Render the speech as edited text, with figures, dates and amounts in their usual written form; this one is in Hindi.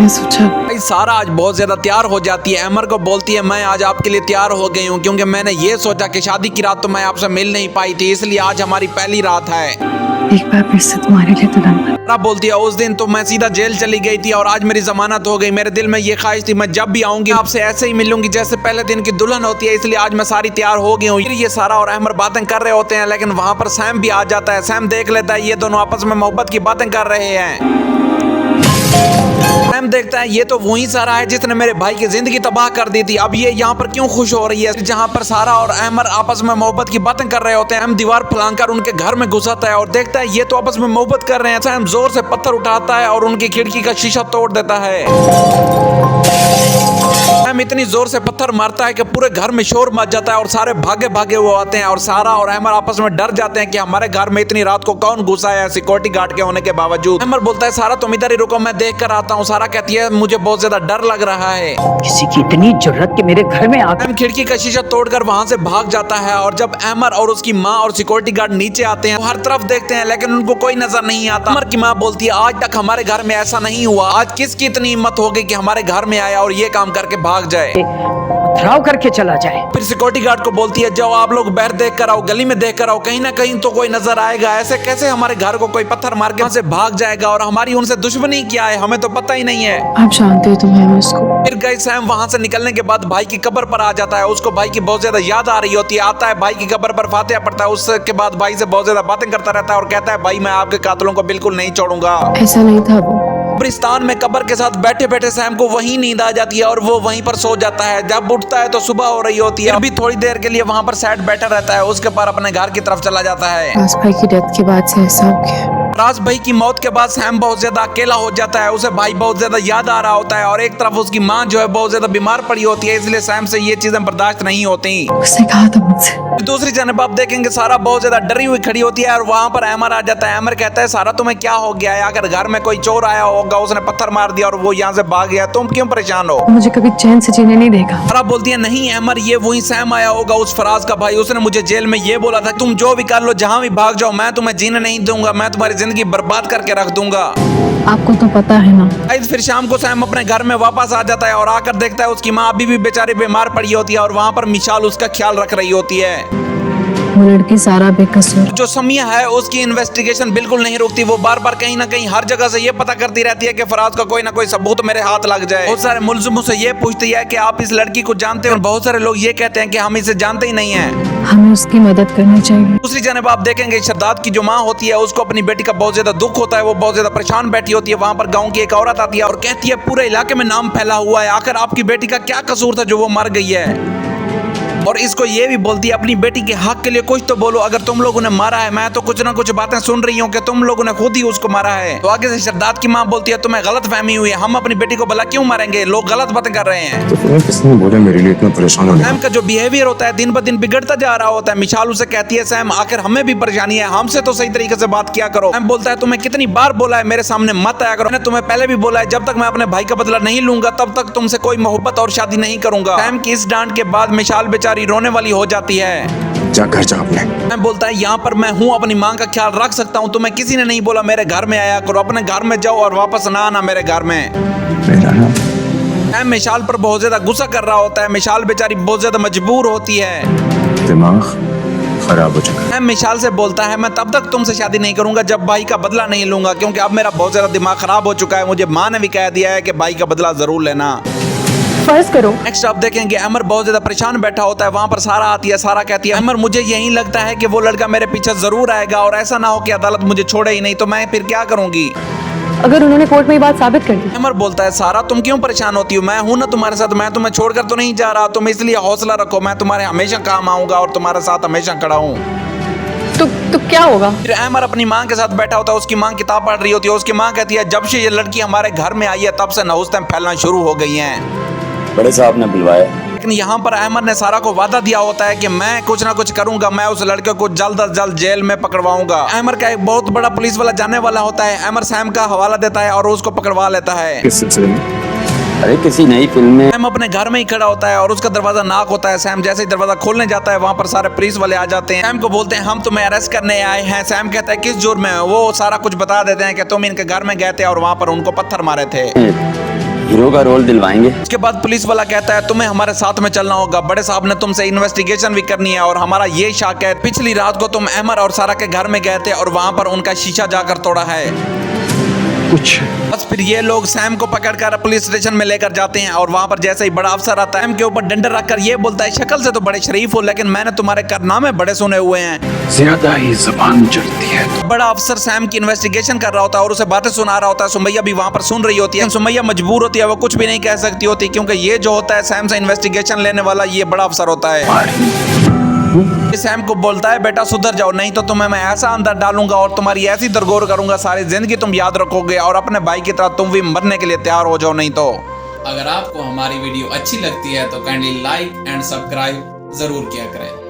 मैंने सोचा भाई सारा आज बहुत ज्यादा तैयार हो जाती है, अमर को बोलती है मैं आज आपके लिए तैयार हो गई हूँ क्योंकि मैंने ये सोचा कि शादी की रात तो मैं आपसे मिल नहीं पाई थी, इसलिए आज हमारी पहली रात है। एक बार फिर से तुम्हारे लिए दुल्हन बन। बोलती है उस दिन तो मैं सीधा जेल चली गई थी और आज मेरी जमानत हो गई। मेरे दिल में ये ख्वाहिश थी मैं जब भी आऊंगी आपसे ऐसे ही मिलूंगी जैसे पहले दिन की दुल्हन होती है, इसलिए आज मैं सारी तैयार हो गई हूँ। ये सारा और अमर बातें कर रहे होते हैं, लेकिन वहाँ पर सैम भी आ जाता है। सैम देख लेता है ये दोनों आपस में मोहब्बत की बातें कर रहे हैं। सैम देखता है ये तो वही सारा है जिसने मेरे भाई की जिंदगी तबाह कर दी थी, अब ये यहाँ पर क्यों खुश हो रही है जहाँ पर सारा और अमर आपस में मोहब्बत की बातें कर रहे होते हैं। सैम दीवार फलांकर उनके घर में घुसाता है और देखता है ये तो आपस में मोहब्बत कर रहे हैं। सैम जोर से पत्थर उठाता है और उनकी खिड़की का शीशा तोड़ देता है। सैम इतनी जोर से पत्थर मारता है कि पूरे घर में शोर मच जाता है और सारे भागे भागे वो आते हैं और सारा और अमर आपस में डर जाते हैं कि हमारे घर में इतनी रात को कौन घुसा है सिक्योरिटी गार्ड के होने के बावजूद। अमर बोलता है सारा तुम इधर ही रुको मैं देख कर आता हूँ। सारा कहती है मुझे बहुत ज्यादा डर लग रहा है, किसी की इतनी जरूरत कि मेरे घर में आकर खिड़की का शीशा तोड़कर वहाँ से भाग जाता है। और जब अमर और उसकी माँ और सिक्योरिटी गार्ड नीचे आते हैं हर तरफ देखते हैं लेकिन उनको कोई नजर नहीं आता। अमर की माँ बोलती है आज तक हमारे घर में ऐसा नहीं हुआ, आज किसकी इतनी हिम्मत हो गई कि हमारे घर में आया और ये काम करके भाग जाए, पथराव करके चला जाए। फिर सिक्योरिटी गार्ड को बोलती है जाओ आप लोग बाहर देख कर आओ, गली में देख कर आओ, कहीं ना कहीं तो कोई नजर आएगा। ऐसे कैसे हमारे घर को कोई पत्थर मार के वहाँ से भाग जाएगा और हमारी उनसे दुश्मनी क्या है हमें तो पता ही नहीं है। आप जानते हो तुम्हें उसको। फिर गई सैम वहाँ से निकलने के बाद भाई की कब्र पर आ जाता है। उसको भाई की बहुत ज्यादा याद आ रही होती है। आता है भाई की कब्र पर फातिहा पढ़ता है, उसके बाद भाई से बहुत ज्यादा बातें करता रहता है और कहता है भाई मैं आपके कातिलों को बिल्कुल नहीं छोड़ूंगा। ऐसा नहीं था वो। कब्रिस्तान में कब्र के साथ बैठे बैठे सैम को वहीं नींद आ जाती है और वो वहीं पर सो जाता है। जब उठता है तो सुबह हो रही होती है। अभी थोड़ी देर के लिए वहाँ पर सैड बैठा रहता है, उसके बाद अपने घर की तरफ चला जाता है। राज भाई की डेथ के बाद से ऐसा हो गया। राज भाई की मौत के बाद सैम बहुत ज्यादा अकेला हो जाता है, उसे भाई बहुत ज्यादा याद आ रहा होता है और एक तरफ उसकी माँ जो है बहुत ज्यादा बीमार पड़ी होती है, इसलिए सैम से ये चीजें बर्दाश्त नहीं होती। उसने कहा था मुझसे। दूसरी जानब आप देखेंगे सारा बहुत ज्यादा डरी हुई खड़ी होती है और वहाँ पर अमर आ जाता है। अमर कहता है सारा तुम्हें क्या हो गया है, अगर घर में कोई चोर आया होगा उसने पत्थर मार दिया और वो यहाँ से भाग गया, तुम क्यों परेशान हो? मुझे कभी चैन से जीने नहीं देगा। सारा बोलती है नहीं अमर ये वही सैम आया होगा उस फराज का भाई, उसने मुझे जेल में ये बोला था तुम जो भी कर लो जहाँ भी भाग जाओ मैं तुम्हें जीने नहीं दूंगा, मैं तुम्हारी जिंदगी बर्बाद करके रख दूंगा। आपको तो पता है ना। फिर शाम को सैम अपने घर में वापस आ जाता है और आकर देखता है उसकी माँ अभी भी बेचारी बीमार पड़ी होती है और वहाँ पर मिशाल उसका ख्याल रख रही होती है। वो लड़की सारा बेकसूर। जो समिया है उसकी इन्वेस्टिगेशन बिल्कुल नहीं रुकती, वो बार बार कहीं ना कहीं हर जगह से ये पता करती रहती है कि फराज का कोई ना कोई सबूत मेरे हाथ लग जाए। बहुत सारे मुलजिमों से ये पूछती है कि आप इस लड़की को जानते हो, बहुत सारे लोग ये कहते हैं कि हम इसे जानते ही नहीं है, हमें उसकी मदद करनी चाहिए। दूसरी जानब आप देखेंगे शरदाद की जो माँ होती है उसको अपनी बेटी का बहुत ज्यादा दुख होता है, वो बहुत ज्यादा परेशान बैठी होती है। वहाँ पर गाँव की एक औरत आती है और कहती है पूरे इलाके में नाम फैला हुआ है, आखिर आपकी बेटी का क्या कसूर था जो वो मर गई है। और इसको ये भी बोलती है अपनी बेटी के हक के लिए कुछ तो बोलो, अगर तुम लोगों ने मारा है मैं तो कुछ ना कुछ बातें सुन रही हूँ कि तुम लोगों ने खुद ही उसको मारा है। तो आगे से शरदाद की माँ बोलती है तुम्हें गलत फहमी हुई है, हम अपनी बेटी को भला क्यों मारेंगे, लोग गलत बातें कर रहे हैं। तो फिर किसने बोला मेरे लिए इतना परेशान होने? सैम का जो बिहेवियर होता है दिन ब दिन बिगड़ता जा रहा होता है। मिशाल उसे कहती है सैम आखिर हमें भी परेशानी है, हमसे तो सही तरीके से बात किया करो। सैम बोलता है तुम्हें कितनी बार बोला है मेरे सामने मत आया करो, मैंने तुम्हें पहले भी बोला है जब तक मैं अपने भाई का बदला नहीं लूंगा तब तक तुमसे कोई मोहब्बत और शादी नहीं करूंगा। सैम की इस डांट के बाद मिशाल बेचारी रोने वाली हो जाती है। जा घर जा अपने। मैं बोलता है यहाँ पर मैं हूँ, अपनी माँ का ख्याल रख सकता हूँ, तुम्हें किसी ने नहीं बोला मेरे घर में आया करो, अपने घर में जाओ और वापस ना आना मेरे घर में। मैं मिशाल पर बहुत ज्यादा गुस्सा कर रहा होता है, मिशाल बेचारी बहुत ज्यादा मजबूर होती है, दिमाग खराब हो चुका है। मैं मिशाल से बोलता है मैं तब तक तुमसे शादी नहीं करूंगा जब भाई का बदला नहीं लूंगा, क्योंकि अब मेरा बहुत ज्यादा दिमाग खराब हो चुका है, मुझे माँ ने भी कह दिया है कि भाई का बदला जरूर लेना। फर्ज करो। नेक्स्ट आप देखेंगे अमर बहुत ज्यादा परेशान बैठा होता है, वहाँ पर सारा आती है। सारा कहती है अमर मुझे यही लगता है कि वो लड़का मेरे पीछे जरूर आएगा और ऐसा ना हो कि अदालत मुझे छोड़े ही नहीं, तो मैं फिर क्या करूंगी अगर उन्होंने कोर्ट में ये बात साबित कर दी। अमर बोलता है सारा तुम क्यों परेशान होती हो, मैं हूं ना तुम्हारे साथ, मैं तुम्हें छोड़कर तो नहीं जा रहा, तुम इसलिए हौसला रखो, मैं तुम्हारे हमेशा काम आऊंगा और तुम्हारे साथ हमेशा खड़ा हूँ। तो क्या होगा? फिर अमर अपनी माँ के साथ बैठा होता है, उसकी माँ किताब पढ़ रही होती है। उसकी माँ कहती है जब से ये लड़की हमारे घर में आई है तब से नहुस्तें फैलना शुरू हो गई हैं। बड़े साहब ने बुलवाया, लेकिन यहाँ पर अमर ने सारा को वादा दिया होता है कि मैं कुछ ना कुछ करूंगा, मैं उस लड़के को जल्द अज जल्द जेल में पकड़वाऊंगा। अमर का एक बहुत बड़ा पुलिस वाला जाने वाला होता है, अमर सैम का हवाला देता है और उसको पकड़वा लेता है। किस सिलसिले में? अरे किसी नई फिल्म में। सैम अपने घर में ही खड़ा होता है और उसका दरवाजा नॉक होता है। सैम जैसे ही दरवाजा खोलने जाता है वहाँ पर सारे पुलिस वाले आ जाते हैं। सैम को बोलते हैं हम तुम्हें अरेस्ट करने आए हैं। सैम कहता है किस जुर्म में? वो सारा कुछ बता देते हैं कि तुम इनके घर में गए थे और वहाँ पर उनको पत्थर मारे थे। हीरो का रोल दिलवाएंगे। उसके बाद पुलिस वाला कहता है तुम्हें हमारे साथ में चलना होगा, बड़े साहब ने तुमसे इन्वेस्टिगेशन भी करनी है और हमारा ये शक है पिछली रात को तुम अमर और सारा के घर में गए थे और वहां पर उनका शीशा जाकर तोड़ा है। कुछ बस फिर ये लोग सैम को पकड़कर पुलिस स्टेशन में लेकर जाते हैं और वहां पर जैसे ही बड़ा अफसर आता है सैम के ऊपर डंडा रखकर ये बोलता है शक्ल से तो बड़े शरीफ हो लेकिन मैंने तुम्हारे कारनामे बड़े सुने हुए हैं, ज्यादा ही जबान चढ़ती है। बड़ा अफसर सैम की इन्वेस्टिगेशन कर रहा होता है और उसे बातें सुना रहा होता है। सुमैया भी वहां पर सुन रही होती है। सुमैया मजबूर होती है, वो कुछ भी नहीं कह सकती होती क्योंकि ये जो होता है सैम से इन्वेस्टिगेशन लेने वाला ये बड़ा अफसर होता है। सैम को बोलता है बेटा सुधर जाओ नहीं तो तुम्हें मैं ऐसा अंदर डालूंगा और तुम्हारी ऐसी दरगोर करूंगा सारी जिंदगी तुम याद रखोगे और अपने भाई की तरह तुम भी मरने के लिए तैयार हो जाओ नहीं तो। अगर आपको हमारी वीडियो अच्छी लगती है तो काइंडली लाइक एंड सब्सक्राइब जरूर किया करें।